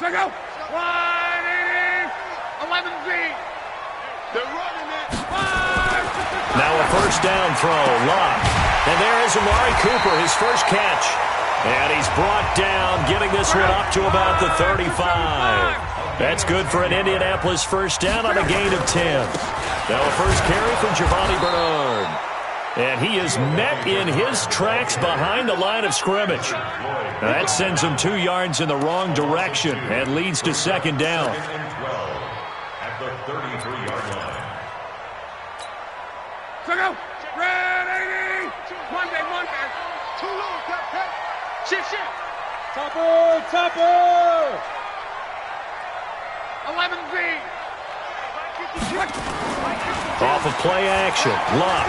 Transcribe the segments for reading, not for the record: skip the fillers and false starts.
Check out. 180. 11 feet. They're running it. Now a first down throw. Love. And there is Amari Cooper, his first catch. And he's brought down, getting this one up to about the 35. That's good for an Indianapolis first down on a gain of 10. Now a first carry for Giovanni Bernard. And he is met in his tracks behind the line of scrimmage. Now that sends him 2 yards in the wrong direction and leads to second down. At the 33-yard line. Check out. Red 80. Monday. Too low. Cut. Shift. Topper. 11 feet. Off of play action. Love.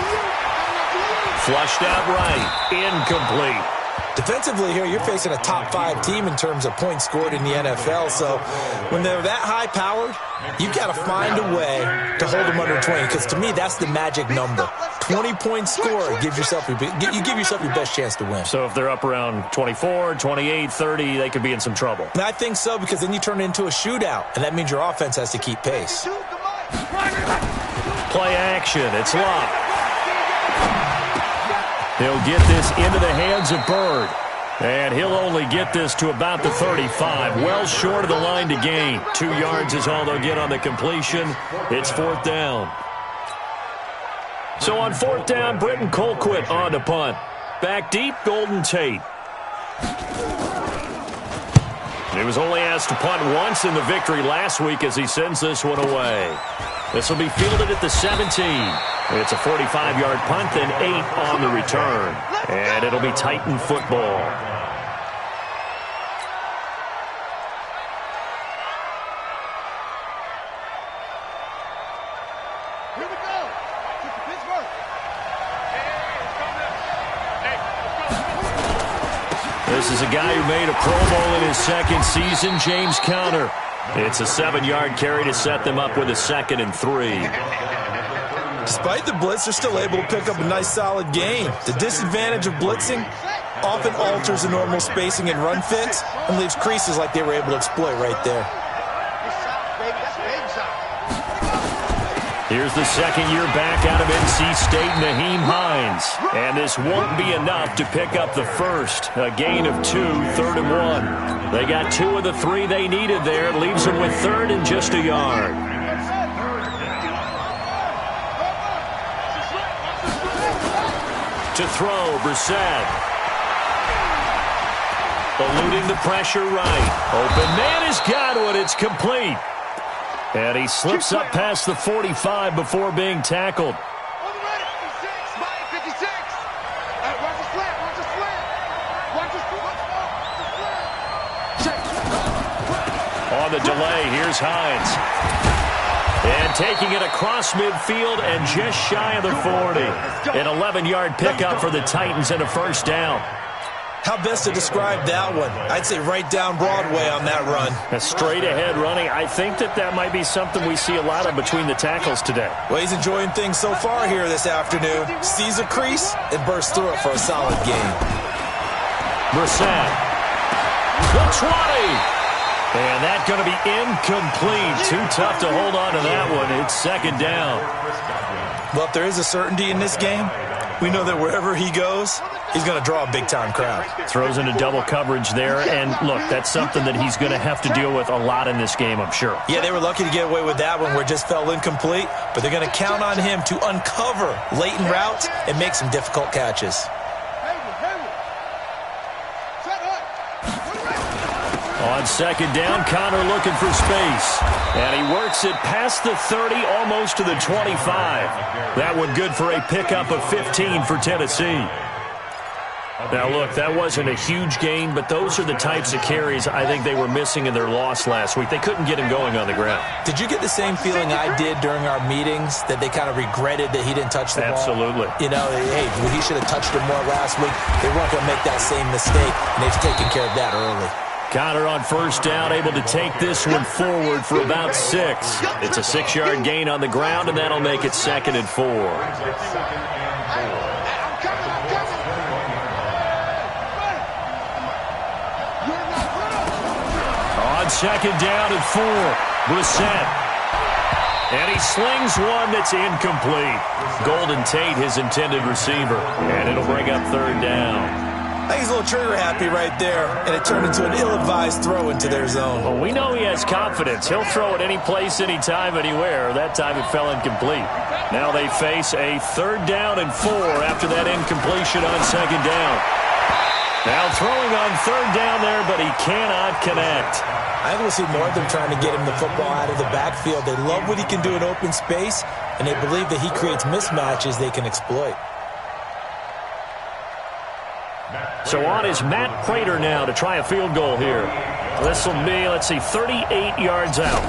Flushed out right. Incomplete. Defensively here, you're facing a top 5 team in terms of points scored in the NFL. So when they're that high-powered, you've got to find a way to hold them under 20. Because to me, that's the magic number. 20 points scored, you give yourself your best chance to win. So if they're up around 24, 28, 30, they could be in some trouble. And I think so, because then you turn it into a shootout, and that means your offense has to keep pace. Play action. It's Love. He'll get this into the hands of Bird. And he'll only get this to about the 35. Well short of the line to gain. 2 yards is all they'll get on the completion. It's fourth down. So on fourth down, Britton Colquitt on to punt. Back deep, Golden Tate. He was only asked to punt once in the victory last week as he sends this one away. This will be fielded at the 17. It's a 45-yard punt, then 8 on the return. And it'll be Titan football. Here we go. Pittsburgh. This is a guy who made a Pro Bowl in his second season, James Conner. It's a 7-yard carry to set them up with a 2nd and 3. Despite the blitz, they're still able to pick up a nice, solid gain. The disadvantage of blitzing often alters the normal spacing and run fits and leaves creases like they were able to exploit right there. Here's the second-year back out of NC State, Naheem Hines. And this won't be enough to pick up the first. A gain of 2, 3rd and 1. They got 2 of the 3 they needed there. Leaves them with 3rd and just a yard. To throw, Brissett. Eluding the pressure right. Open man has got it. It's complete. And he slips up past the 45 before being tackled. On the ready. 56. Watch the slant. On the delay, here's Hines. And taking it across midfield and just shy of the 40. An 11-yard pickup for the Titans and a first down. How best to describe that one? I'd say right down Broadway on that run. A straight-ahead running. I think that might be something we see a lot of between the tackles today. Well, he's enjoying things so far here this afternoon. Sees a crease and bursts through it for a solid gain. Brissett. The 20. And that's going to be incomplete. Too tough to hold on to that one. It's second down. Well, if there is a certainty in this game, we know that wherever he goes, he's going to draw a big-time crowd. Throws into double coverage there. And, look, that's something that he's going to have to deal with a lot in this game, I'm sure. Yeah, they were lucky to get away with that one where it just fell incomplete. But they're going to count on him to uncover latent routes and make some difficult catches. On second down, Conner looking for space. And he works it past the 30, almost to the 25. That one good for a pickup of 15 for Tennessee. Now, look, that wasn't a huge gain, but those are the types of carries I think they were missing in their loss last week. They couldn't get him going on the ground. Did you get the same feeling I did during our meetings, that they kind of regretted that he didn't touch the ball? Absolutely. You know, hey, he should have touched it more last week. They weren't going to make that same mistake, and they've taken care of that early. Conner on first down, able to take this one forward for about 6. It's a 6-yard gain on the ground, and that'll make it 2nd and 4. On second down and 4. Brissett. And he slings one that's incomplete. Golden Tate, his intended receiver. And it'll bring up third down. I think he's a little trigger happy right there, and it turned into an ill-advised throw into their zone. Well, we know he has confidence. He'll throw it any place, anytime, anywhere. That time it fell incomplete. Now they face a third down and 4 after that incompletion on second down. Now throwing on third down there, but he cannot connect. I think we'll see more of them trying to get him the football out of the backfield. They love what he can do in open space, and they believe that he creates mismatches they can exploit. So on is Matt Prater now to try a field goal here. This will be, 38 yards out.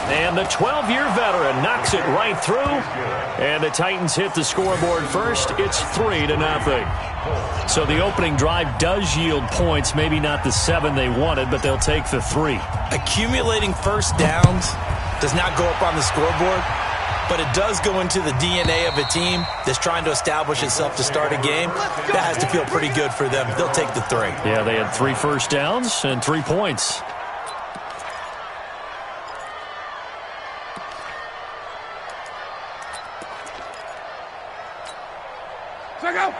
And the 12-year veteran knocks it right through. And the Titans hit the scoreboard first. It's 3-0. So the opening drive does yield points. Maybe not the 7 they wanted, but they'll take the 3. Accumulating first downs does not go up on the scoreboard, but it does go into the DNA of a team that's trying to establish itself to start a game. That has to feel pretty good for them. They'll take the 3. Yeah, they had 3 first downs and 3 points.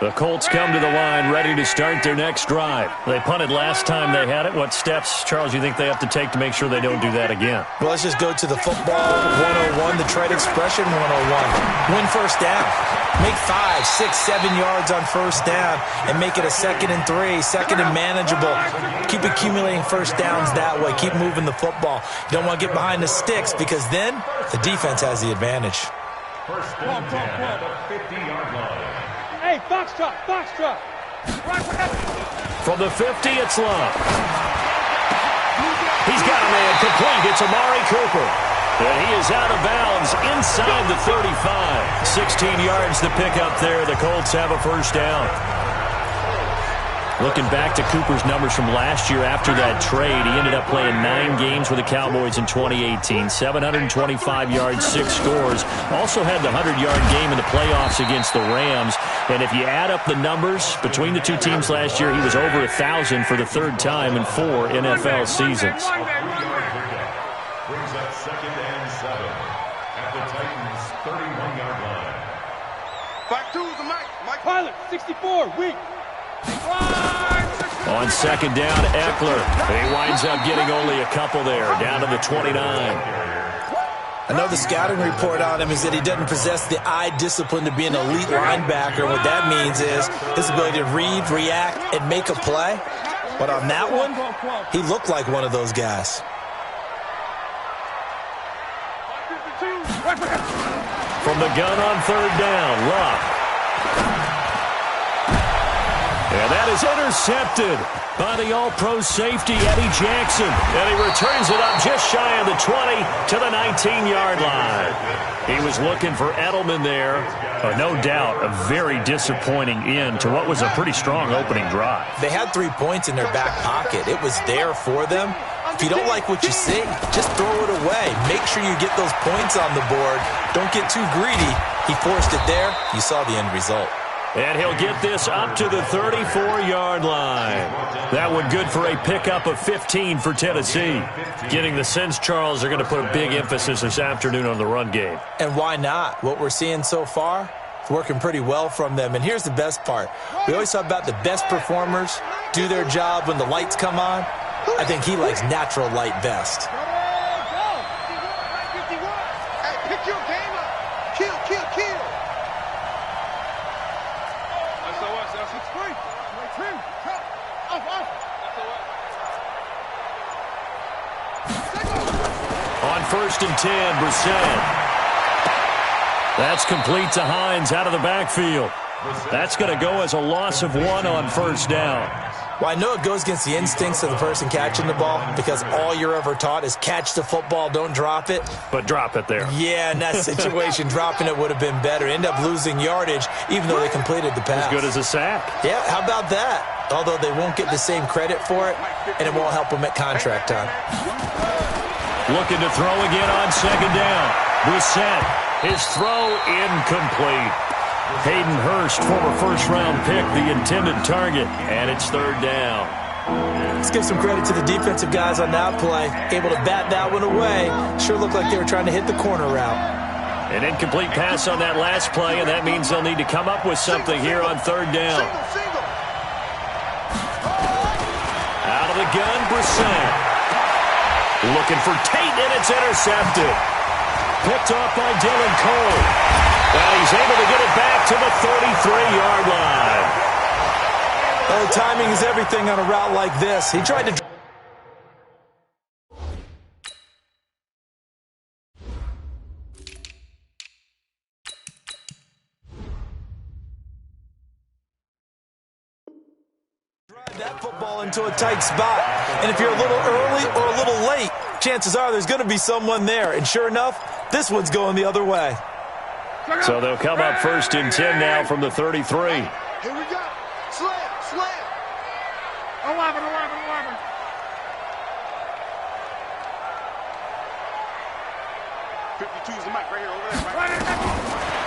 The Colts come to the line ready to start their next drive. They punted last time they had it. What steps, Charles, you think they have to take to make sure they don't do that again? Well, let's just go to the football 101, the trade expression 101. Win first down. Make 5, 6, 7 yards on first down and make it a 2nd and 3, 2nd and manageable. Keep accumulating first downs that way. Keep moving the football. You don't want to get behind the sticks because then the defense has the advantage. First and 10 at the 50-yard line. Hey, Foxtrot, Foxtrot. From the 50, it's Love. He's got a man complete. It's Amari Cooper. And he is out of bounds inside the 35. 16 yards to pick up there. The Colts have a first down. Looking back to Cooper's numbers from last year after that trade, he ended up playing 9 games with the Cowboys in 2018. 725 yards, 6 scores. Also had the 100-yard game in the playoffs against the Rams. And if you add up the numbers between the two teams last year, he was over 1,000 for the 3rd time in 4 NFL seasons. Brings up 2nd and 7 at the Titans' 31-yard line. Back to the Mike Pilot, 64, weak. On second down, Eckler. He winds up getting only a couple there, down to the 29. I know the scouting report on him is that he doesn't possess the eye discipline to be an elite linebacker. What that means is his ability to read, react, and make a play. But on that one, he looked like one of those guys. From the gun on third down, Love. And that is intercepted by the all-pro safety, Eddie Jackson. And he returns it up just shy of the 20 to the 19-yard line. He was looking for Edelman there. No doubt a very disappointing end to what was a pretty strong opening drive. They had 3 points in their back pocket. It was there for them. If you don't like what you see, just throw it away. Make sure you get those points on the board. Don't get too greedy. He forced it there. You saw the end result. And he'll get this up to the 34-yard line. That one good for a pickup of 15 for Tennessee. Getting the sense, Charles, they're going to put a big emphasis this afternoon on the run game. And why not? What we're seeing so far, it's working pretty well from them. And here's the best part. We always talk about the best performers do their job when the lights come on. I think he likes natural light best. On 1st and 10, Brissett. That's complete to Hines out of the backfield. That's going to go as a loss of 1 on first down. Well, I know it goes against the instincts of the person catching the ball because all you're ever taught is catch the football, don't drop it. But drop it there. Yeah, in that situation, dropping it would have been better. End up losing yardage even though they completed the pass. As good as a sack. Yeah, how about that? Although they won't get the same credit for it, and it won't help them at contract time. Looking to throw again on second down. Brissett, his throw incomplete. Hayden Hurst, former first-round pick, the intended target, and it's third down. Let's give some credit to the defensive guys on that play. Able to bat that one away. Sure looked like they were trying to hit the corner route. An incomplete pass on that last play, and that means they'll need to come up with something here on third down. Out of the gun, Brissett. Looking for Tate, and it's intercepted. Picked off by Dylan Cole. And he's able to get it back to the 33-yard line. Oh, timing is everything on a route like this. He tried to... drive that football into a tight spot. And if you're a little early or a little late, chances are there's going to be someone there. And sure enough, this one's going the other way. So they'll come up 1st and 10 now from the 33. Here we go. Slam. 11. 52's the mic right here, over there.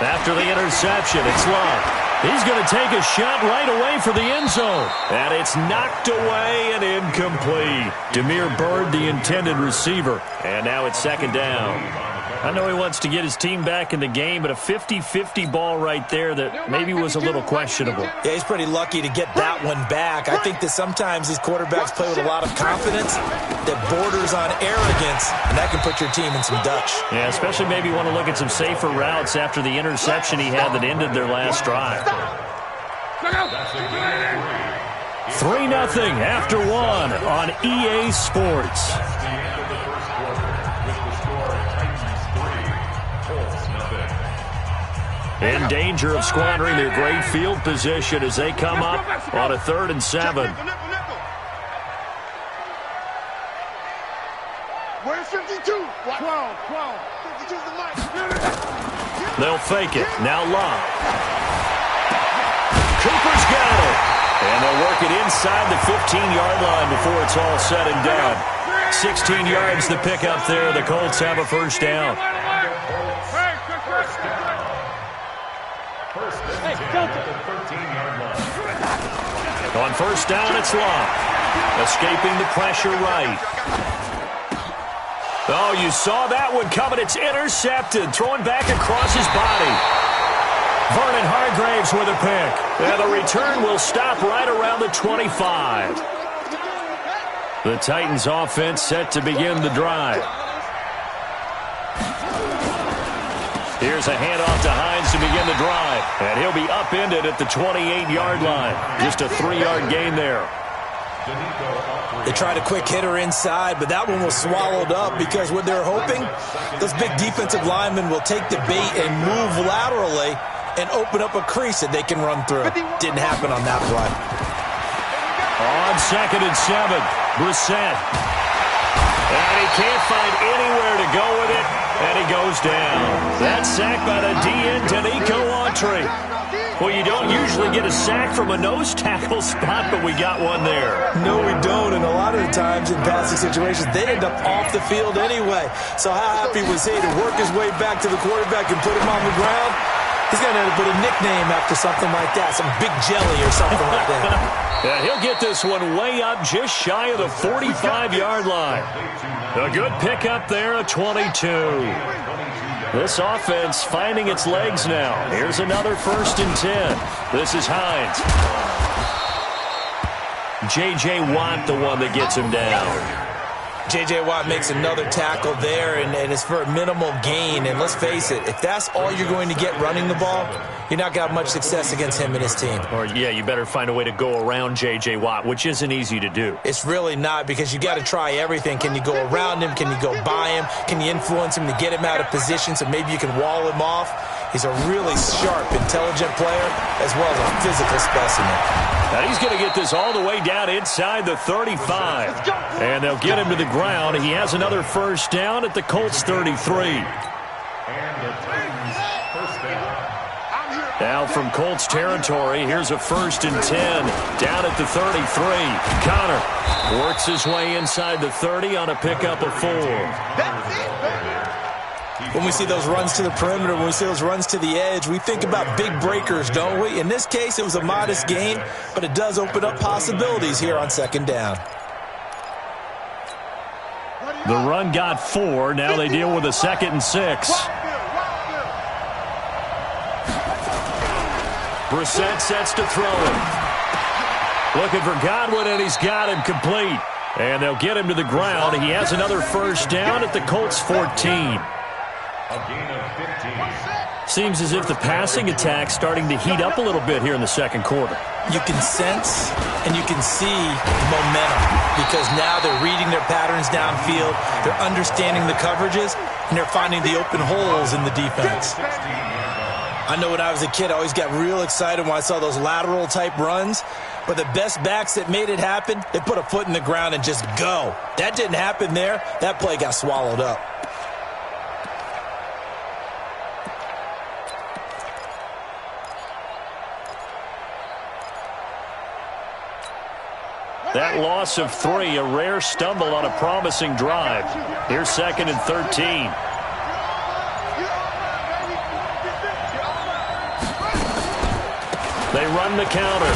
After the interception, it's Love. He's going to take a shot right away for the end zone. And it's knocked away and incomplete. Demir Bird, the intended receiver. And now it's 2nd down. I know he wants to get his team back in the game, but a 50-50 ball right there that maybe was a little questionable. Yeah, he's pretty lucky to get that one back. I think that sometimes these quarterbacks play with a lot of confidence that borders on arrogance, and that can put your team in some Dutch. Yeah, especially maybe want to look at some safer routes after the interception he had that ended their last drive. 3-0 after 1 on EA Sports. In danger of squandering their great field position as they come up on a 3rd and 7. Where's 52? 12. 52's the mic. They'll fake it. Now Love. Cooper's got it. And they'll work it inside the 15-yard line before it's all said and done. 16 yards to pick up there. The Colts have a 1st down. On 1st down, it's Love. Escaping the pressure right. Oh, you saw that one coming. It's intercepted. Throwing back across his body. Vernon Hargraves with a pick. And the return will stop right around the 25. The Titans offense set to begin the drive. Here's a handoff to Hines to begin the drive. And he'll be upended at the 28-yard line. Just a 3-yard gain there. They tried a quick hitter inside, but that one was swallowed up because what they're hoping, those big defensive linemen will take the bait and move laterally and open up a crease that they can run through. Didn't happen on that play. On 2nd and 7, Brissett. And he can't find anywhere to go with it, and he goes down. That's sacked by the DN, Danico Autry. Well, you don't usually get a sack from a nose tackle spot, but we got one there. No, we don't, and a lot of the times in passing situations, they end up off the field anyway. So how happy was he to work his way back to the quarterback and put him on the ground? He's going to have to put a nickname after something like that, some Big Jelly or something like that. Yeah, he'll get this one way up just shy of the 45-yard line. A good pickup there, a 22. This offense finding its legs now. Here's another 1st and 10. This is Hines. J.J. Watt, the one that gets him down. J.J. Watt makes another tackle there, and it's for a minimal gain. And let's face it, if that's all you're going to get running the ball, you're not going to have much success against him and his team. Or, yeah, you better find a way to go around J.J. Watt, which isn't easy to do. It's really not, because you got to try everything. Can you go around him? Can you go by him? Can you influence him to get him out of position so maybe you can wall him off? He's a really sharp, intelligent player, as well as a physical specimen. Now he's going to get this all the way down inside the 35. And they'll get him to the ground. He has another 1st down at the Colts 33. Now from Colts territory, here's a 1st and 10 down at the 33. Connor works his way inside the 30 on a pickup of 4. When we see those runs to the perimeter, when we see those runs to the edge, we think about big breakers, don't we? In this case, it was a modest gain, but it does open up possibilities here on second down. The run got 4. Now they deal with a 2nd and 6. Brissett sets to throw it. Looking for Godwin, and he's got him complete. And they'll get him to the ground. He has another first down at the Colts 14. A gain of 15. Seems as if the passing attack's starting to heat up a little bit here in the second quarter. You can sense and you can see momentum because now they're reading their patterns downfield, they're understanding the coverages, and they're finding the open holes in the defense. I know when I was a kid, I always got real excited when I saw those lateral-type runs, but the best backs that made it happen, they put a foot in the ground and just go. That didn't happen there. That play got swallowed up. That loss of 3, a rare stumble on a promising drive. Here's 2nd and 13. They run the counter.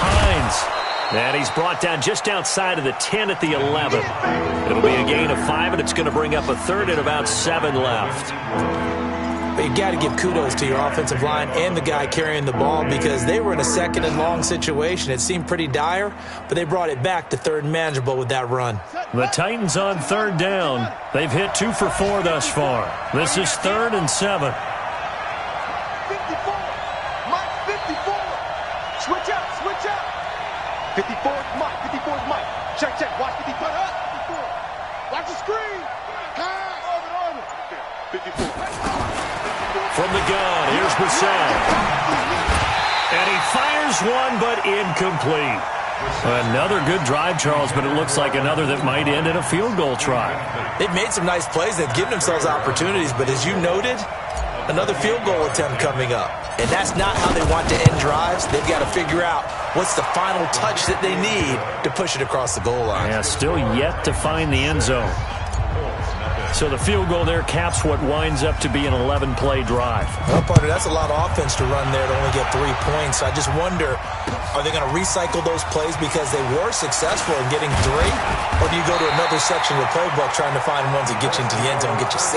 Hines. And he's brought down just outside of the 10 at the 11. It'll be a gain of 5, and it's going to bring up a 3rd and about 7 left. But you got to give kudos to your offensive line and the guy carrying the ball because they were in a 2nd and long situation. It seemed pretty dire, but they brought it back to 3rd and manageable with that run. The Titans on 3rd down. They've hit 2 for 4 thus far. This is 3rd and 7. 54. Mike, 54. Switch out, switch out. 54 is Mike, 54 is Mike. Check, check. Watch 54. 54. Watch the screen. Orbit. 54. From the gun, here's Brissett. And he fires one, but incomplete. Another good drive, Charles, but it looks like another that might end in a field goal try. They've made some nice plays. They've given themselves opportunities, but as you noted, another field goal attempt coming up. And that's not how they want to end drives. They've got to figure out what's the final touch that they need to push it across the goal line. Yeah, still yet to find the end zone. So the field goal there caps what winds up to be an 11-play drive. Well, partner, that's a lot of offense to run there to only get 3 points. I just wonder, are they going to recycle those plays because they were successful in getting 3? Or do you go to another section of the playbook trying to find ones that get you into the end zone and get you 6?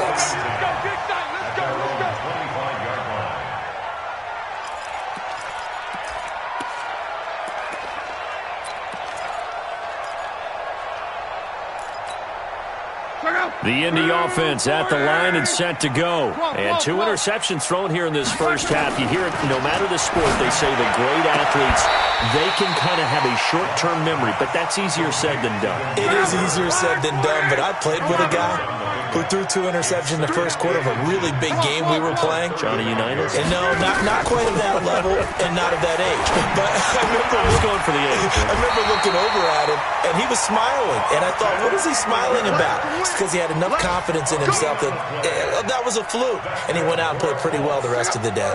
The Indy offense at the line and set to go. And 2 interceptions thrown here in this first half. You hear it, no matter the sport, they say the great athletes, they can kind of have a short-term memory, but that's easier said than done. It is easier said than done, but I played with a guy who threw 2 interceptions in the first quarter of a really big game we were playing. Johnny Unitas? And no, not quite at that level and not at that age. But I was going for the age. I remember looking over at him, and he was smiling. And I thought, what is he smiling about? It's because he had enough confidence in himself that that was a fluke. And he went out and played pretty well the rest of the day.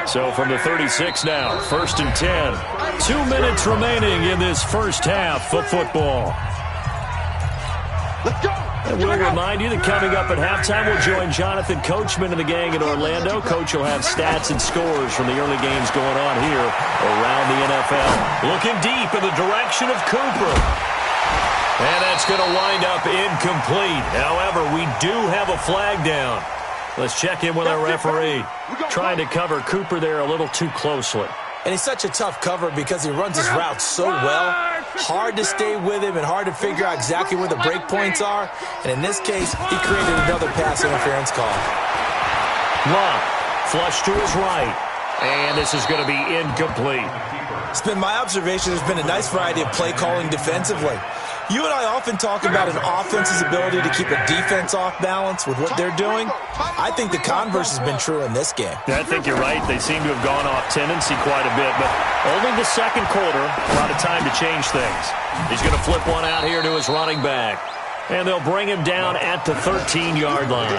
So from the 36 now, 1st and 10. 2 minutes remaining in this first half of football. Let's go. And we'll remind you that coming up at halftime, we'll join Jonathan Coachman and the gang in Orlando. Coach will have stats and scores from the early games going on here around the NFL. Looking deep in the direction of Cooper. And that's going to wind up incomplete. However, we do have a flag down. Let's check in with our referee. Trying to cover Cooper there a little too closely. And he's such a tough cover because he runs his route so well. Hard to stay with him and hard to figure out exactly where the break points are. And in this case, he created another pass interference call. Love, flush to his right. And this is going to be incomplete. It's been my observation there's been a nice variety of play calling defensively. You and I often talk about an offense's ability to keep a defense off balance with what they're doing. I think the converse has been true in this game. I think you're right. They seem to have gone off tendency quite a bit, but only the second quarter, a lot of time to change things. He's going to flip one out here to his running back, and they'll bring him down at the 13-yard line.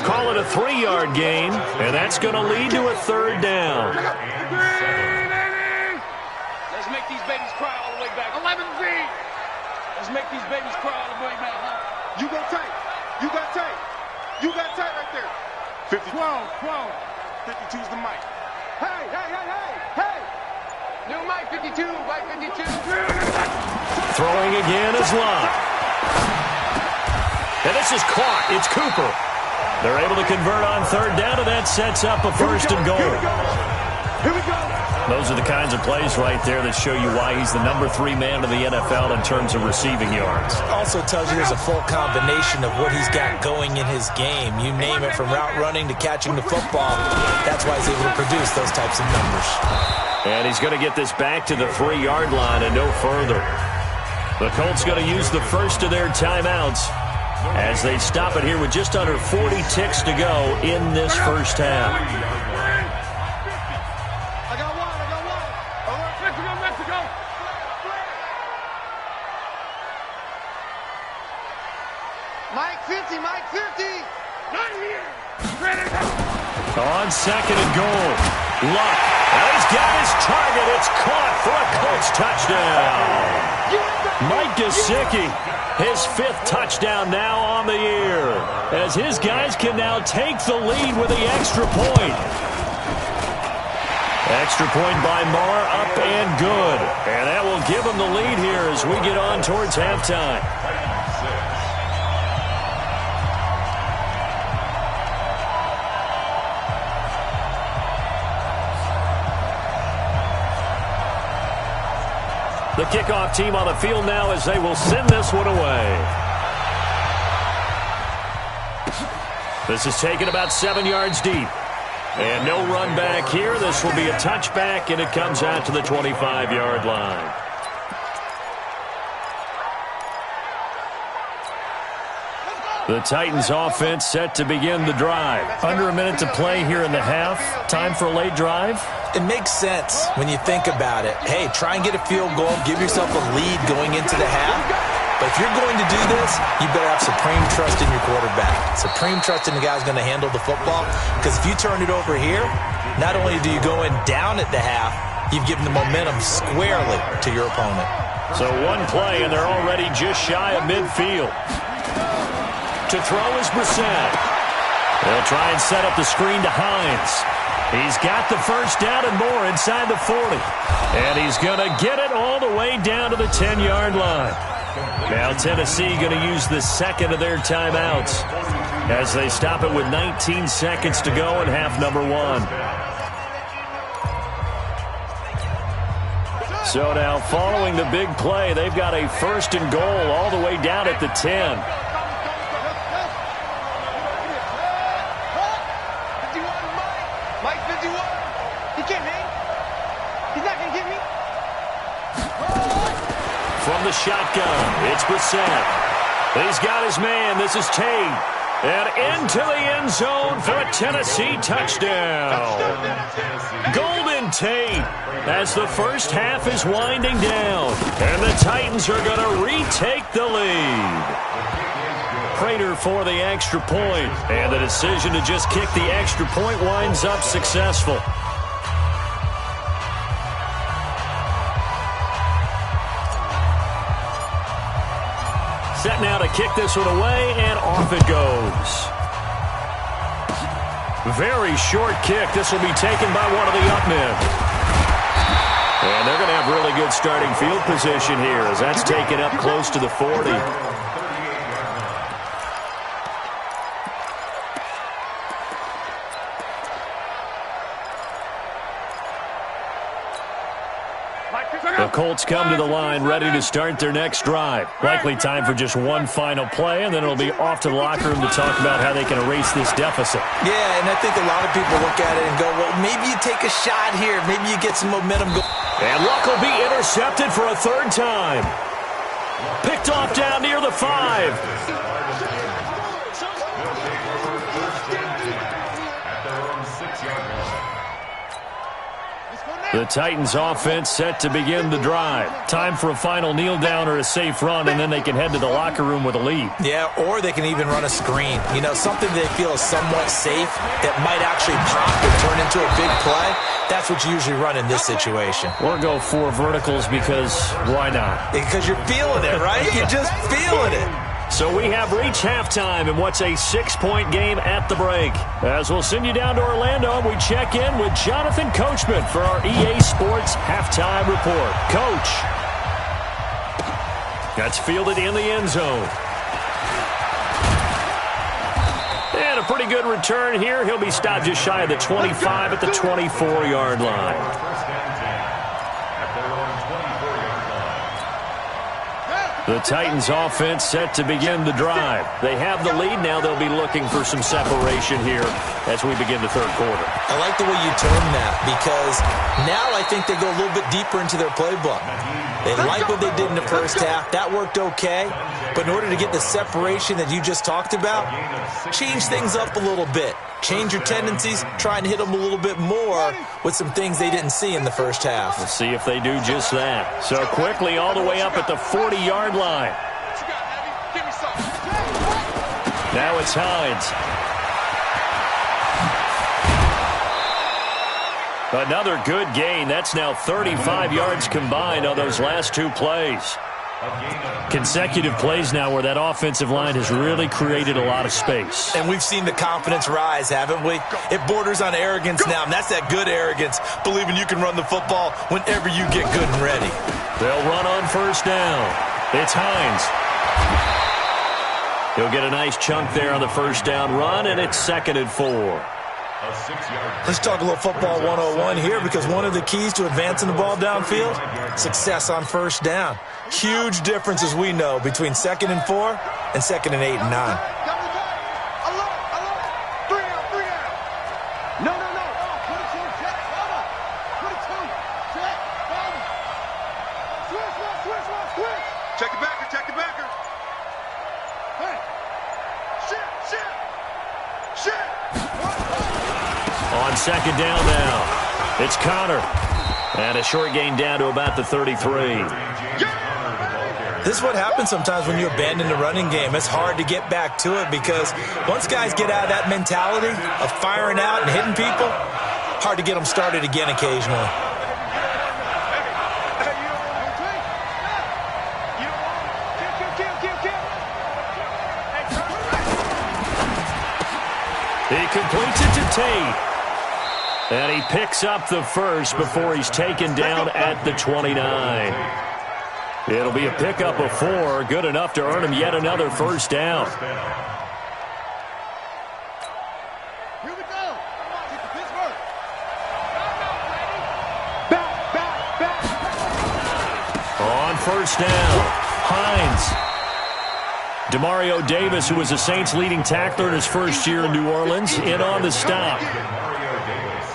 Call it a 3-yard gain, and that's going to lead to a 3rd down. Let's make these babies cry all the way back. 11Z. Let's make these babies cry all the way back. You go tight. You got tight. You got tight right there. 50. 12. 52's the mic. Hey. New mic 52, mic 52. Throwing again is Locke. And this is caught. It's Cooper. They're able to convert on third down, and that sets up a first and goal. Here we go. Those are the kinds of plays right there that show you why he's the number 3 man in the NFL in terms of receiving yards. Also tells you there's a full combination of what he's got going in his game. You name it, from route running to catching the football. That's why he's able to produce those types of numbers. And he's going to get this back to the 3-yard line and no further. The Colts going to use the first of their timeouts as they stop it here with just under 40 ticks to go in this first half. I got one. Mexico. Mike 50. Right here. On second and goal. Luck. And he's got his target. It's caught for a Colts touchdown. Mike Gesicki, his 5th touchdown now on the year, as his guys can now take the lead with the extra point. Extra point by Marr, up and good. And that will give them the lead here as we get on towards halftime. The kickoff team on the field now as they will send this one away. This is taken about 7 yards deep. And no run back here. This will be a touchback, and it comes out to the 25-yard line. The Titans offense set to begin the drive. Under a minute to play here in the half. Time for a late drive. It makes sense when you think about it. Hey, try and get a field goal. Give yourself a lead going into the half. But if you're going to do this, you better have supreme trust in your quarterback. Supreme trust in the guy who's going to handle the football. Because if you turn it over here, not only do you go in down at the half, you've given the momentum squarely to your opponent. So one play, and they're already just shy of midfield. To throw is Brissett. They'll try and set up the screen to Hines. He's got the first down and more inside the 40. And he's going to get it all the way down to the 10-yard line. Now Tennessee going to use the second of their timeouts as they stop it with 19 seconds to go in half number 1. So now following the big play, they've got a first and goal all the way down at the 10. Mike 51. He can't hang. He's not going to get me. From the shotgun, it's Brissett. He's got his man. This is Tate. And into the end zone for a Tennessee touchdown. Golden Tate as the first half is winding down. And the Titans are going to retake the lead. Prater for the extra point, and the decision to just kick the extra point winds up successful. Set now to kick this one away, and off it goes. Very short kick. This will be taken by one of the up men. And they're going to have really good starting field position here as that's taken up close to the 40. The Colts come to the line ready to start their next drive. Likely time for just one final play, and then it'll be off to the locker room to talk about how they can erase this deficit. Yeah, and I think a lot of people look at it and go, well, maybe you take a shot here. Maybe you get some momentum. And Luck will be intercepted for a third time. Picked off down near the 5. The Titans offense set to begin the drive. Time for a final kneel down or a safe run, and then they can head to the locker room with a lead. Yeah, or they can even run a screen. You know, something they feel is somewhat safe that might actually pop and turn into a big play. That's what you usually run in this situation. Or go 4 verticals because why not? Because you're feeling it, right? You're just feeling it. So we have reached halftime in what's a 6-point game at the break. As we'll send you down to Orlando, we check in with Jonathan Coachman for our EA Sports Halftime Report. Coach. That's fielded in the end zone. And a pretty good return here. He'll be stopped just shy of the 25 at the 24-yard line. The Titans offense set to begin the drive. They have the lead. Now they'll be looking for some separation here as we begin the third quarter. I like the way you term that because now I think they go a little bit deeper into their playbook. They like what they did in the first half. That worked okay. But in order to get the separation that you just talked about, change things up a little bit. Change your tendencies, try and hit them a little bit more with some things they didn't see in the first half. We'll see if they do just that. So quickly all the way up at the 40-yard line. Now it's Hines. Another good gain. That's now 35 yards combined on those last two plays. Consecutive plays now where that offensive line has really created a lot of space. And we've seen the confidence rise, haven't we? It borders on arrogance now, and that's that good arrogance, believing you can run the football whenever you get good and ready. They'll run on first down. It's Hines. He'll get a nice chunk there on the first down run, and it's 2nd and 4. Let's talk a little football 101 here because one of the keys to advancing the ball downfield, success on first down. Huge difference, as we know, between 2nd and 4 and 2nd and 8 and 9. Check it backer, check it backer. Hey. Shit. On 2nd down now, it's Connor. And a short gain down to about the 33. This is what happens sometimes when you abandon the running game. It's hard to get back to it because once guys get out of that mentality of firing out and hitting people, hard to get them started again occasionally. He completes it to Tate. And he picks up the first before he's taken down at the 29. It'll be a pickup of 4, good enough to earn him yet another first down. Here we go. Pittsburgh. Back. On first down, Hines. Demario Davis, who was the Saints' leading tackler in his first year in New Orleans, in on the stop.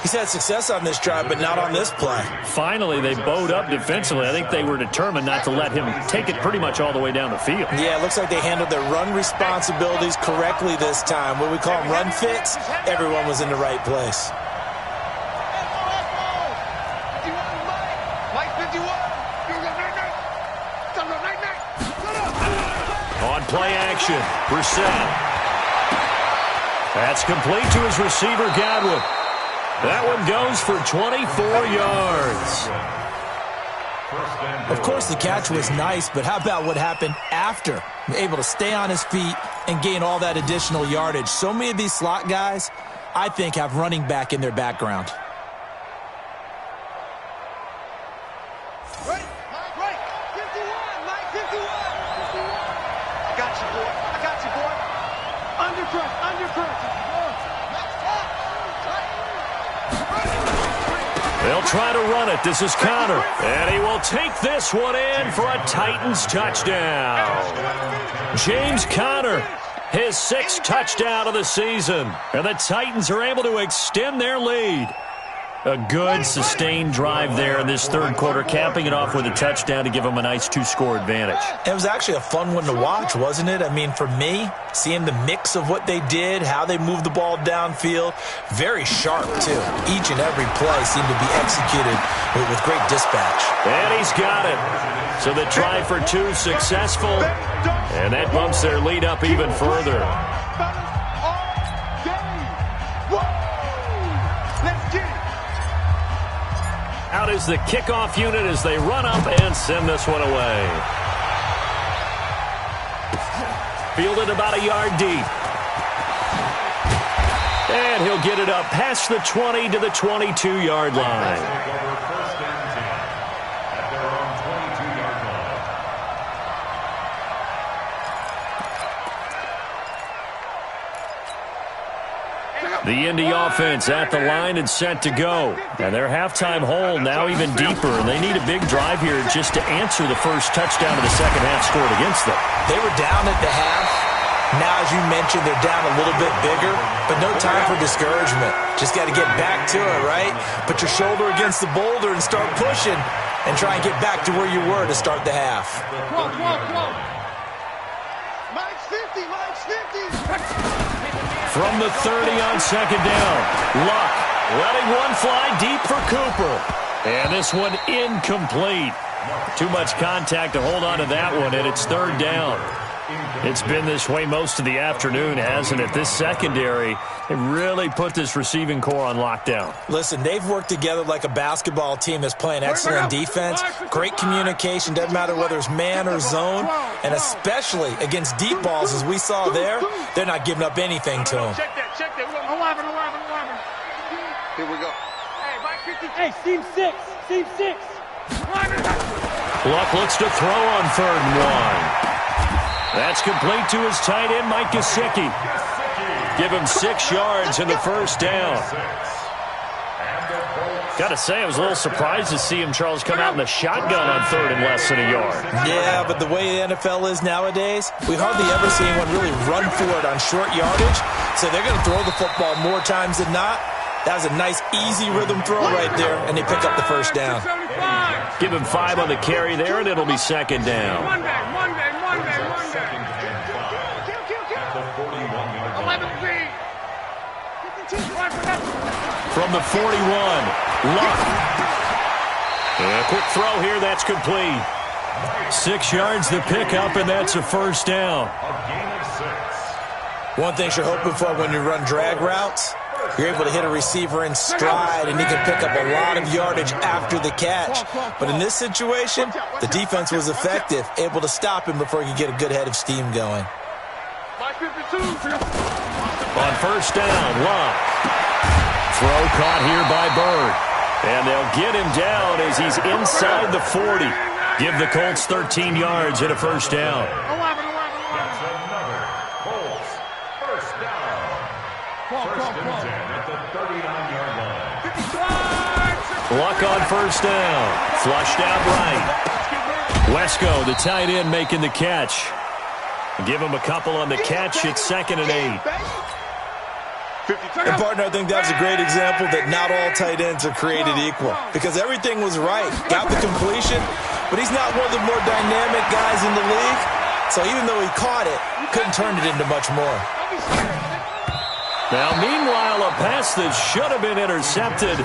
He's had success on this drive, but not on this play. Finally, they bowed up defensively. I think they were determined not to let him take it pretty much all the way down the field. Yeah, it looks like they handled their run responsibilities correctly this time. What we call them run fits, everyone was in the right place. On play action, Brissett. That's complete to his receiver, Godwin. That one goes for 24 yards. Of course, the catch was nice, but how about what happened after? Able to stay on his feet and gain all that additional yardage. So many of these slot guys, I think, have running back in their background. Right. 51, Mike, 51. I got you, boy. Under pressure. They'll try to run it. This is Connor. And he will take this one in for a Titans touchdown. James Conner, his 6th touchdown of the season. And the Titans are able to extend their lead. A good, sustained drive there in this third quarter, capping it off with a touchdown to give them a nice 2-score advantage. It was actually a fun one to watch, wasn't it? I mean, for me, seeing the mix of what they did, how they moved the ball downfield, very sharp, too. Each and every play seemed to be executed with great dispatch. And he's got it. So the try for 2 successful, and that bumps their lead up even further. Out is the kickoff unit as they run up and send this one away. Fielded about a yard deep. And he'll get it up past the 20 to the 22-yard line. The Indy offense at the line and set to go. And their halftime hole now even deeper. And they need a big drive here just to answer the first touchdown of the second half scored against them. They were down at the half. Now, as you mentioned, they're down a little bit bigger, but no time for discouragement. Just got to get back to it, right? Put your shoulder against the boulder and start pushing and try and get back to where you were to start the half. Come on. Mike's 50, Mike's 50. From the 30 on second down, Luck letting one fly deep for Cooper. And this one incomplete. Too much contact to hold on to that one, and it's third down. It's been this way most of the afternoon, hasn't it? This secondary, they really put this receiving core on lockdown. Listen, they've worked together like a basketball team that's playing excellent defense. Great communication, doesn't matter whether it's man or zone. And especially against deep balls, as we saw there, they're not giving up anything to them. Check that. 11. Here we go. Hey, Mike 50. Hey, Steve 6. Luck looks to throw on 3rd and 1. That's complete to his tight end, Mike Gesicki. Give him 6 yards in the first down. Got to say, I was a little surprised to see him, Charles, come out in the shotgun on 3rd and less than a yard. Yeah, but the way the NFL is nowadays, we hardly ever see anyone really run for it on short yardage. So they're going to throw the football more times than not. That was a nice, easy rhythm throw right there, and they pick up the first down. Give him 5 on the carry there, and it'll be second down. Monday. From the 41, Luck. And a quick throw here, that's complete. 6 yards to pick up, and that's a first down. One thing you're hoping for when you run drag routes, you're able to hit a receiver in stride, and he can pick up a lot of yardage after the catch. But in this situation, the defense was effective, able to stop him before he could get a good head of steam going. On first down, Luck. Throw caught here by Bird. And they'll get him down as he's inside the 40. Give the Colts 13 yards and a first down. That's another Colts first down. First and 10 at the 39-yard line. Luck on first down. Flushed out right. Wesco, the tight end, making the catch. Give him a couple on the catch. It's 2nd and 8. And, partner, I think that's a great example that not all tight ends are created equal, because everything was right. Got the completion, but he's not one of the more dynamic guys in the league. So even though he caught it, couldn't turn it into much more. Now, meanwhile, a pass that should have been intercepted,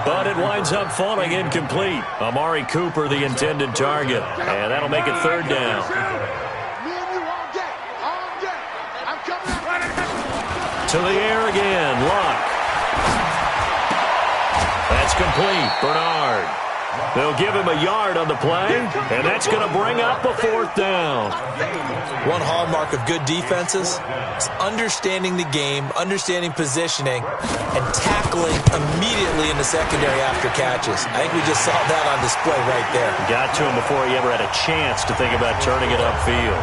but it winds up falling incomplete. Amari Cooper, the intended target, and that'll make it third down. To the air again, Luck. That's complete, Bernard. They'll give him a yard on the play, and that's going to bring up a 4th down. One hallmark of good defenses is understanding the game, understanding positioning, and tackling immediately in the secondary after catches. I think we just saw that on display right there. Got to him before he ever had a chance to think about turning it upfield.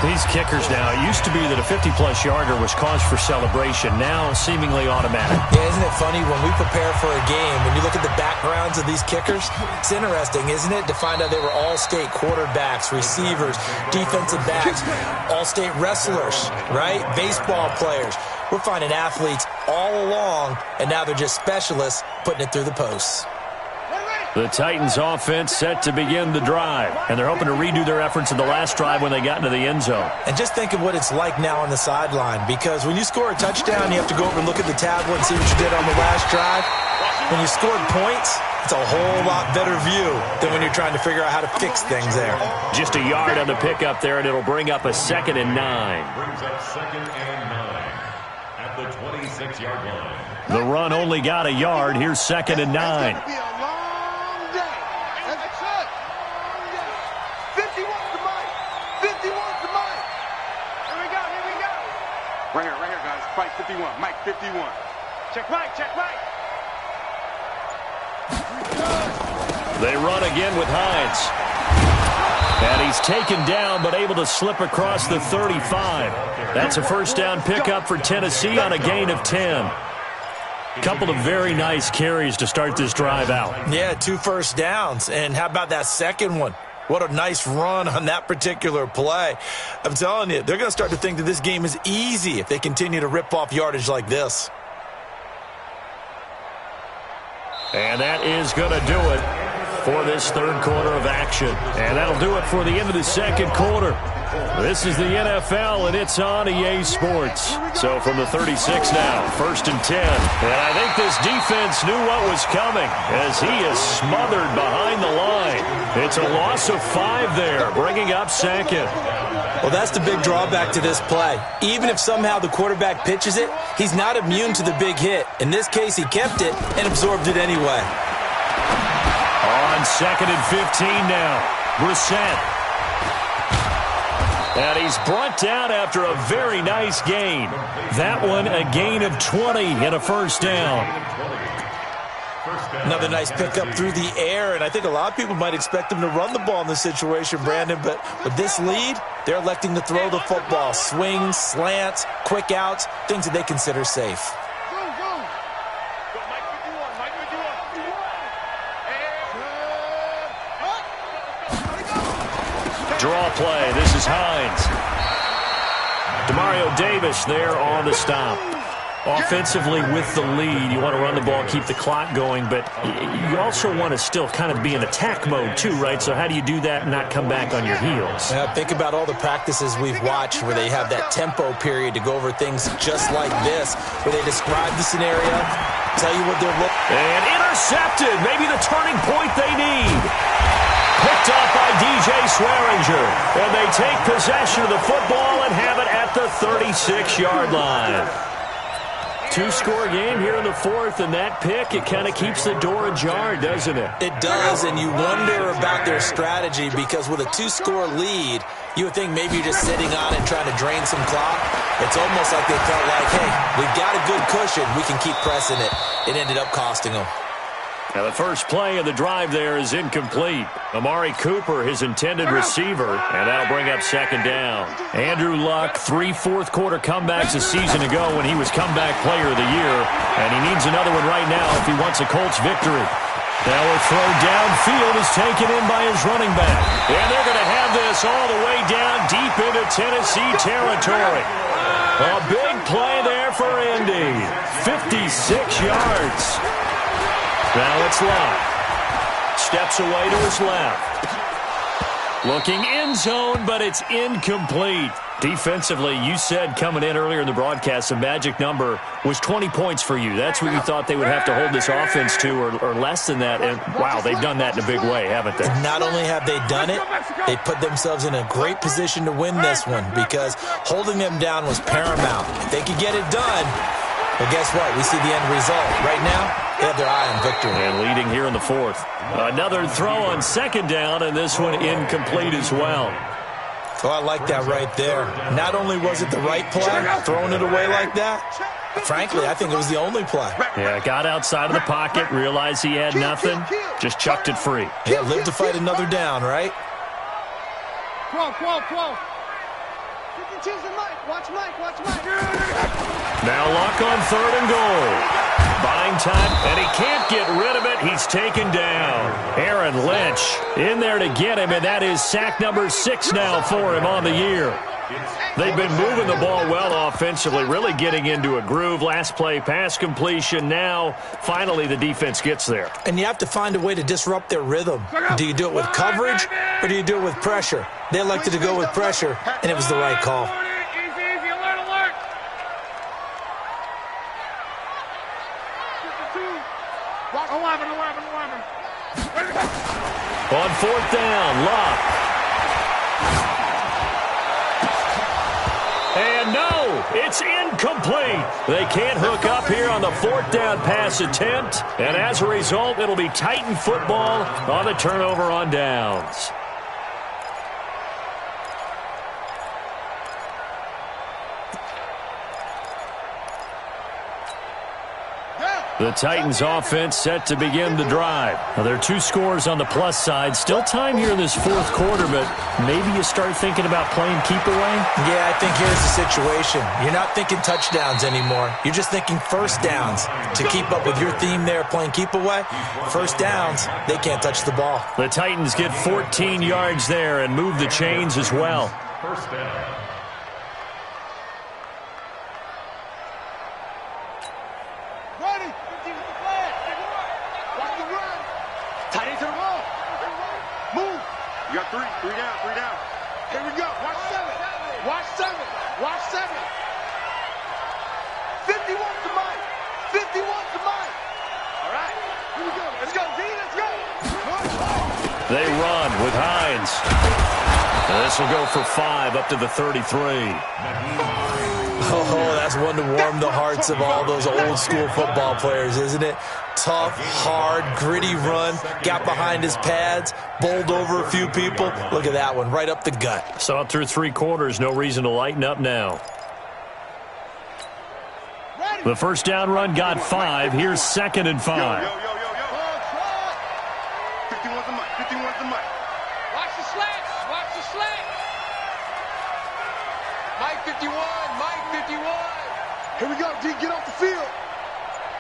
These kickers now, it used to be that a 50-plus yarder was cause for celebration, now seemingly automatic. Yeah, isn't it funny when we prepare for a game, when you look at the backgrounds of these kickers, it's interesting, isn't it, to find out they were all-state quarterbacks, receivers, defensive backs, all-state wrestlers, right? Baseball players. We're finding athletes all along, and now they're just specialists putting it through the posts. The Titans offense set to begin the drive, and they're hoping to redo their efforts in the last drive when they got into the end zone. And just think of what it's like now on the sideline, because when you score a touchdown, you have to go over and look at the tablet and see what you did on the last drive. When you scored points, it's a whole lot better view than when you're trying to figure out how to fix things there. Just a yard on the pickup there, and it'll bring up a 2nd and 9. Brings up 2nd and 9 at the 26-yard line. The run only got a yard. Here's 2nd and 9. Right here, guys. Fight 51. Mike, 51. Check Mike, check Mike. They run again with Hines. And he's taken down, but able to slip across the 35. That's a first down pickup for Tennessee on a gain of 10. Couple of very nice carries to start this drive out. Yeah, 2 first downs. And how about that second one? What a nice run on that particular play. I'm telling you, they're going to start to think that this game is easy if they continue to rip off yardage like this. And that is going to do it for this third quarter of action. And that'll do it for the end of the second quarter. This is the NFL, and it's on EA Sports. So from the 36 now, 1st and 10. And I think this defense knew what was coming as he is smothered behind the line. It's a loss of 5 there, bringing up second. Well, that's the big drawback to this play. Even if somehow the quarterback pitches it, he's not immune to the big hit. In this case, he kept it and absorbed it anyway. On 2nd and 15 now, Brissett. And he's brought down after a very nice gain. That one a gain of 20 and a first down. Another nice pickup through the air, and I think a lot of people might expect them to run the ball in this situation, Brandon, but with this lead, they're electing to throw the football. Swings, slants, quick outs, things that they consider safe. Draw play. This is Hines. Demario Davis there on the stop. Offensively with the lead, you want to run the ball, keep the clock going, but you also want to still kind of be in attack mode too, right? So how do you do that and not come back on your heels? Think about all the practices we've watched where they have that tempo period to go over things just like this, where they describe the scenario, tell you what they're looking. And intercepted. Maybe the turning point they need. Picked up by DJ Swearinger. And they take possession of the football and have it at the 36-yard line. 2-score game here in the 4th, and that pick, it kind of keeps the door ajar, doesn't it? It does, and you wonder about their strategy because with a 2-score lead, you would think maybe you're just sitting on it trying to drain some clock. It's almost like they felt like, hey, we've got a good cushion. We can keep pressing it. It ended up costing them. Now the first play of the drive there is incomplete. Amari Cooper, his intended receiver, and that'll bring up second down. Andrew Luck, 3 fourth-quarter comebacks a season ago when he was comeback player of the year, and he needs another one right now if he wants a Colts victory. Now a throw downfield is taken in by his running back. And they're going to have this all the way down deep into Tennessee territory. A big play there for Indy. 56 yards. Now it's Luck. Steps away to his left. Looking end zone, but it's incomplete. Defensively, you said coming in earlier in the broadcast, the magic number was 20 points for you. That's what you thought they would have to hold this offense to, or less than that. And, wow, they've done that in a big way, haven't they? Not only have they done it, they put themselves in a great position to win this one because holding them down was paramount. If they could get it done, well, guess what? We see the end result. Right now, they have their eye on victory. And leading here in the 4th. Another throw on second down, and this one incomplete as well. Oh, I like that right there. Not only was it the right play, throwing it away like that, frankly, I think it was the only play. Yeah, got outside of the pocket, realized he had nothing, just chucked it free. Yeah, live to fight another down, right? Watch Mike. Now Luck on 3rd and goal. Buying time, and he can't get rid of it. He's taken down. Aaron Lynch in there to get him, and that is sack number 6 now for him on the year. They've been moving the ball well offensively, really getting into a groove. Last play, pass completion. Now, finally, the defense gets there. And you have to find a way to disrupt their rhythm. Do you do it with coverage, or do you do it with pressure? They elected to go with pressure, and it was the right call. On 4th down, Luck. And no, it's incomplete. They can't hook up here on the 4th down pass attempt. And as a result, it'll be Titan football on the turnover on downs. The Titans offense set to begin the drive. Now, there are 2 scores on the plus side. Still time here in this fourth quarter, but maybe you start thinking about playing keep away? Yeah, I think here's the situation. You're not thinking touchdowns anymore. You're just thinking first downs. To keep up with your theme there, playing keep away, first downs, they can't touch the ball. The Titans get 14 yards there and move the chains as well. First down. You got 3 down. Here we go. Watch 7. Watch 7. 51 to Mike. 51 to Mike. All right. Here we go. Let's go, D. Let's go. They run with Hines. This will go for 5 up to the 33. Oh, that's one to warm the hearts of all those old school football players, isn't it? Tough, hard, gritty run, got behind his pads, bowled over a few people. Look at that one, right up the gut. Saw it through 3 quarters, no reason to lighten up now. The first down run got 5. Here's 2nd and 5. 51's the Mike. 51's the Mike. Watch the slant. Mike 51. Here we go, D. Get off the field.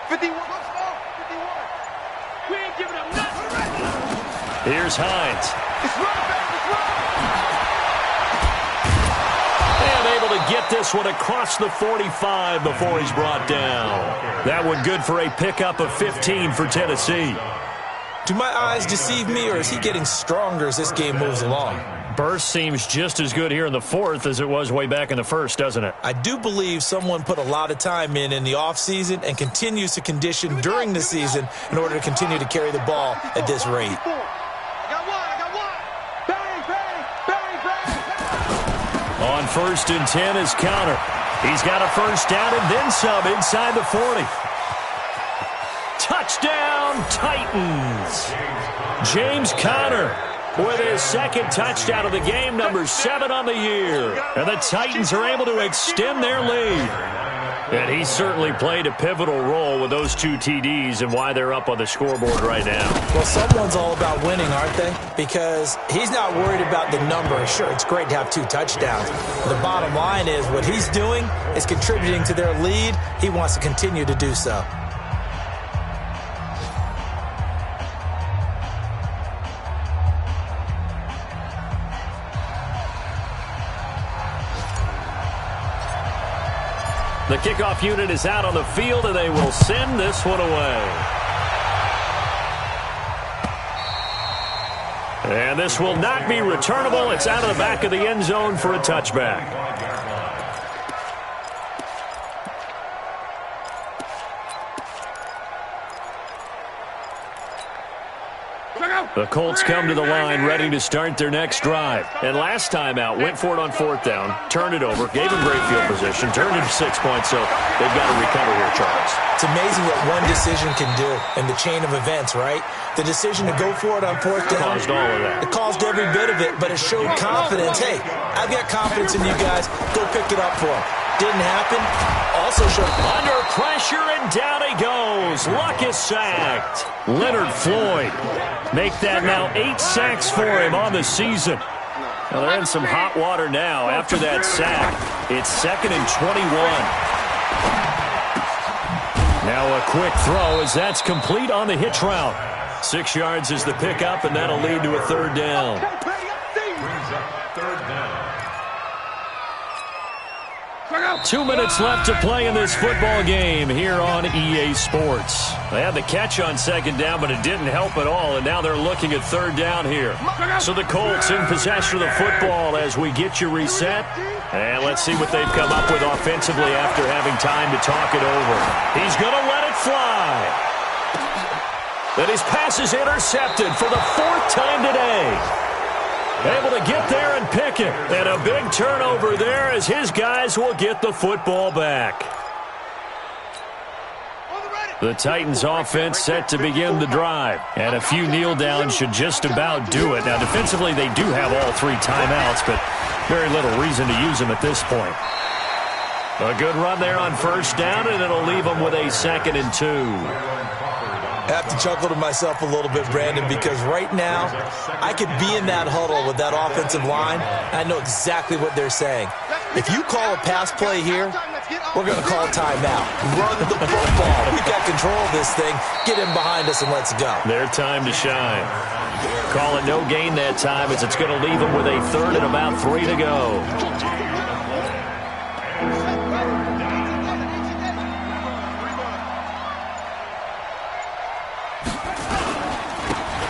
51. Let's go. 51. We ain't giving up nothing. Here's Hines. It's run, baby. It's run. And able to get this one across the 45 before he's brought down. That one good for a pickup of 15 for Tennessee. Do my eyes deceive me, or is he getting stronger as this game moves along? Burst seems just as good here in the fourth as it was way back in the first, doesn't it? I do believe someone put a lot of time in the offseason and continues to condition during the season in order to continue to carry the ball at this rate. I got one. Bang. On 1st and 10 is Counter. He's got a first down and then some inside the 40. Touchdown, Titans. James Conner with his 2nd touchdown of the game, number 7 on the year. And the Titans are able to extend their lead. And he certainly played a pivotal role with those 2 TDs and why they're up on the scoreboard right now. Well, someone's all about winning, aren't they? Because he's not worried about the number. Sure, it's great to have 2 touchdowns. The bottom line is what he's doing is contributing to their lead. He wants to continue to do so. The kickoff unit is out on the field, and they will send this one away. And this will not be returnable. It's out of the back of the end zone for a touchback. The Colts come to the line ready to start their next drive. And last time out, went for it on 4th down, turned it over, gave them great field position, turned it 6 points, so they've got to recover here, Charles. It's amazing what one decision can do in the chain of events, right? The decision to go for it on 4th down. Caused all of that. It caused every bit of it, but it showed confidence. Hey, I've got confidence in you guys. Go pick it up for him. Didn't happen. Also showed under pressure, and down he goes. Luck is sacked. Leonard Floyd make that now 8 sacks for him on the season. Now they're in some hot water now after that sack. It's 2nd and 21. Now a quick throw as that's complete on the hitch route. 6 yards is the pickup, and that'll lead to a 3rd down. Brings up 3rd down. 2 minutes left to play in this football game here on EA Sports. They had the catch on 2nd down, but it didn't help at all, and now they're looking at 3rd down here. So the Colts in possession of the football as we get you reset. And let's see what they've come up with offensively after having time to talk it over. He's going to let it fly. Then his pass is intercepted for the 4th time today. Able to get there and pick it. And a big turnover there as his guys will get the football back. The Titans offense set to begin the drive. And a few kneel downs should just about do it. Now defensively they do have all 3 timeouts, but very little reason to use them at this point. A good run there on first down, and it'll leave them with a 2nd and 2. I have to chuckle to myself a little bit, Brandon, because right now I could be in that huddle with that offensive line. I know exactly what they're saying. If you call a pass play here, we're going to call timeout. Run the football. We got control of this thing. Get him behind us and let's go. Their time to shine. Call it no gain that time as it's going to leave them with a 3rd and about 3 to go.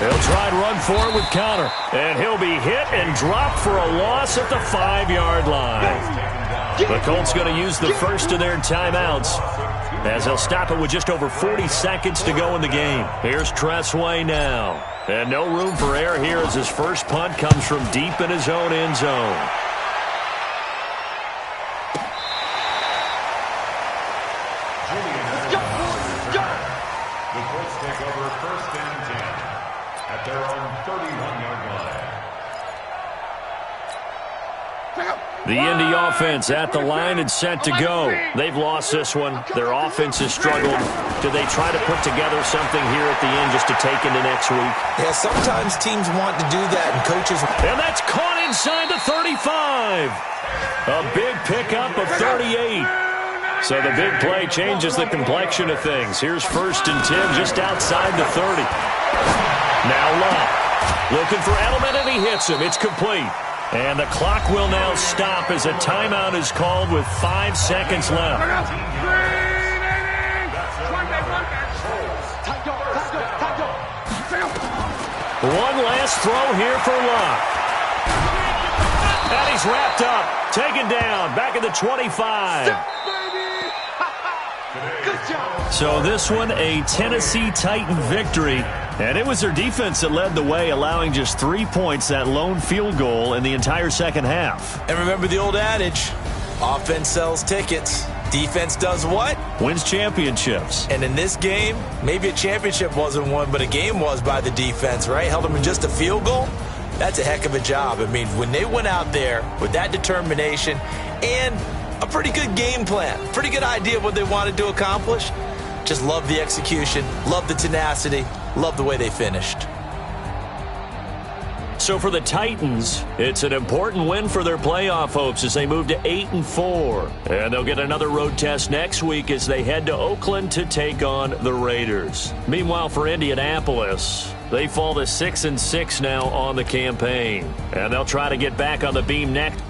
He'll try and run for it with Connor. And he'll be hit and dropped for a loss at the 5-yard line. The Colts going to use the first of their timeouts as they'll stop it with just over 40 seconds to go in the game. Here's Tressway now. And no room for error here as his first punt comes from deep in his own end zone. The Colts take over 1st and 10 at their own 31-yard line. The Indy offense at the line and set to go. They've lost this one. Their offense has struggled. Do they try to put together something here at the end just to take into next week? Yeah, sometimes teams want to do that, and coaches... And that's caught inside the 35. A big pickup of 38. So the big play changes the complexion of things. Here's 1st and 10 just outside the 30. Now Love looking for Edelman, and he hits him. It's complete. And the clock will now stop as a timeout is called with 5 seconds left. One last throw here for Love. And he's wrapped up, taken down, back at the 25. So this one, a Tennessee Titan victory. And it was their defense that led the way, allowing just 3 points, that lone field goal in the entire second half. And remember the old adage, offense sells tickets. Defense does what? Wins championships. And in this game, maybe a championship wasn't won, but a game was by the defense, right? Held them in just a field goal. That's a heck of a job. I mean, when they went out there with that determination and a pretty good game plan, pretty good idea of what they wanted to accomplish, just love the execution, love the tenacity, love the way they finished. So for the Titans, it's an important win for their playoff hopes as they move to 8-4. And they'll get another road test next week as they head to Oakland to take on the Raiders. Meanwhile, for Indianapolis, they fall to 6-6 now on the campaign. And they'll try to get back on the beam next.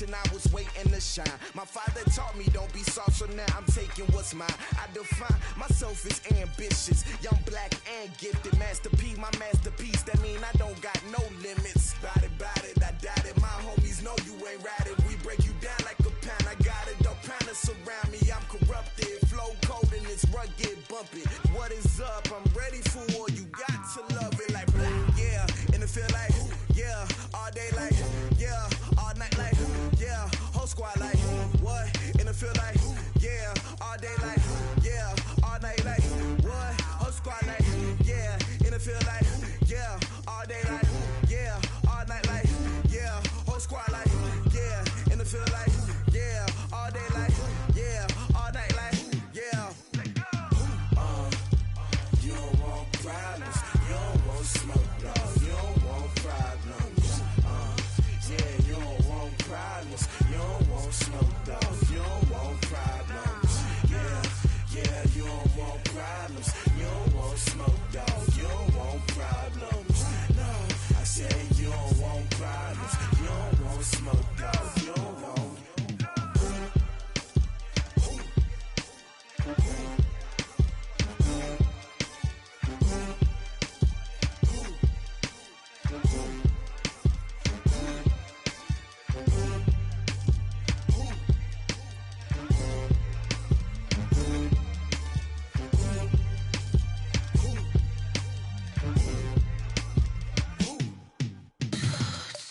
generation, I was waiting to shine. My father taught me don't be soft, so now I'm taking what's mine. I define myself as ambitious, young, black, and gifted. Master P, my masterpiece, that mean I don't got no limits. Bout it, I doubt it. My homies know you ain't ratted. We break you down like a pound. I got it, don't pound to surround me. I'm corrupted, flow cold and it's rugged, bumpy. What is up? I'm ready for war. You got to love it like blah, yeah. And it feel like, yeah. All day like, yeah. All night like, yeah. Whole squad like, what? And it feel like, yeah. All day like, yeah. All night like, what? Whole squad like, yeah. And it feel like, yeah. All day like, yeah. All night like, yeah. Whole squad like, yeah. And it feel like, yeah. All day like, yeah. All night like, yeah. You don't want problems. You don't want smoke, no. You don't want problems. Yeah, you don't want problems. You don't want smoke, dog. You don't want problems. Yeah, you don't want problems. You don't want smoke, dog. You don't want problems. No, I said you don't want problems. You don't want smoke, dog. You don't want.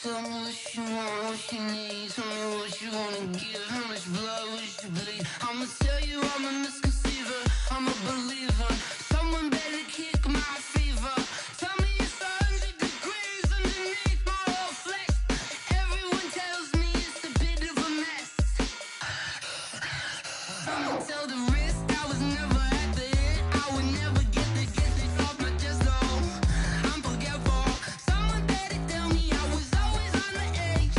Tell me what you want, what you need. Tell me what you wanna give. How much blood would you bleed? I'ma tell you I'm a misconceiver. I'm a believer. Someone better kick my fever. Tell me it's 100 degrees underneath my whole flesh. Everyone tells me it's a bit of a mess. I'ma tell the risk I was never at the hit. I would never get this off my chest though. I'm forgetful. Someone better tell me I was always on the edge.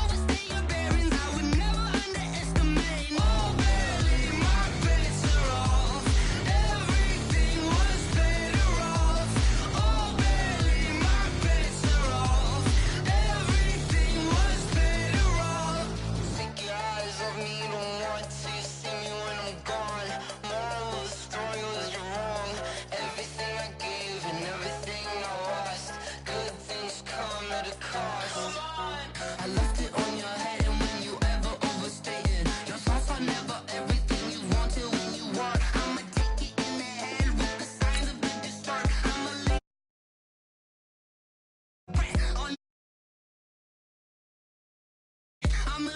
Overstay your bearings, I would never underestimate. Oh, barely, my bets are off. Everything was better off. Oh, barely, my bets are off. Everything was better off. Take your eyes off me, don't want to see me when I'm gone. Moral of the story was you're wrong. Everything I gave and everything I lost. Good things come at a cost. I left it on your head, and when you ever overstated your thoughts are never everything you wanted when you want. I'ma take it in the head with the signs of the distort. I'ma leave on. I'ma